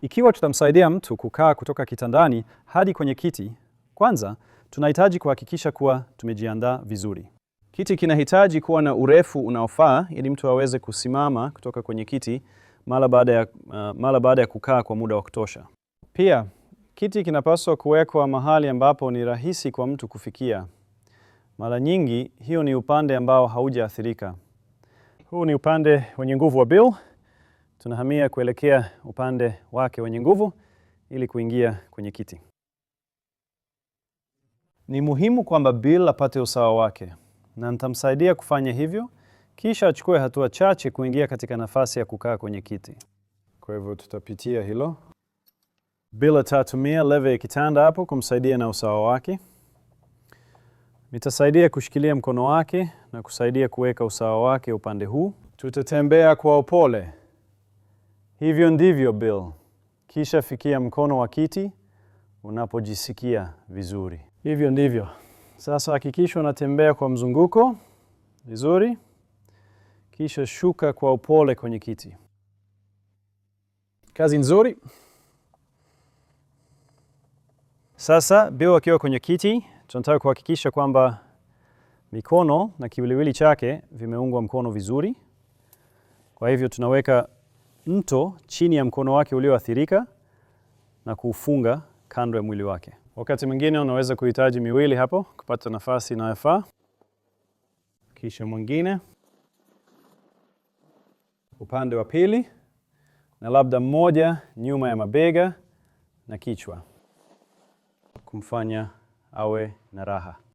Ikiwa tutamsaidia mtu kukaa kutoka kitandani hadi kwenye kiti, kwanza tunahitaji kuhakikisha kuwa tumejiandaa vizuri. Kiti kinahitaji kuwa na urefu unaofaa ili mtu aweze kusimama kutoka kwenye kiti mara baada ya kukaa kwa muda wa kutosha. Pia, kiti kinapaswa kuwekwa mahali ambapo ni rahisi kwa mtu kufikia. Mara nyingi, hiyo ni upande ambao haujaathirika. Huu ni upande wenye nguvu wa Bill. Tunahamia kuelekea upande wake wenye nguvu ili kuingia kwenye kiti. Ni muhimu kwamba Bill apate usawa wake, na nitamsaidia kufanya hivyo, kisha achukue hatua chache kuingia katika nafasi ya kukaa kwenye kiti. Kwa hivyo tutapitia hilo. Bill atatumia lever ya kitanda hapo kumsaidia na usawa wake. Nitasaidia kushikilia mkono wake na kusaidia kuweka usawa wake upande huu. Tutatembea kwa upole. Hivyo ndivyo Bill. Kisha fikia mkono wa kiti unapojisikia vizuri. Hivyo ndivyo. Sasa hakikisha unatembea kwa mzunguko vizuri. Kisha shuka kwa upole kwenye kiti. Kazi nzuri. Sasa Bill akiwa kwenye kiti, tunataka kuhakikisha kwamba mikono na kiwiliwili chake vimeungwa mkono vizuri. Kwa hivyo tunaweka mto chini ya mkono wake ulioathirika na kuufunga kando ya mwili wake. Wakati mwingine unaweza kuhitaji miwili hapo kupata nafasi inayofaa. Kisha mwingine upande wa pili na labda mmoja nyuma ya mabega na kichwa kumfanya awe na raha.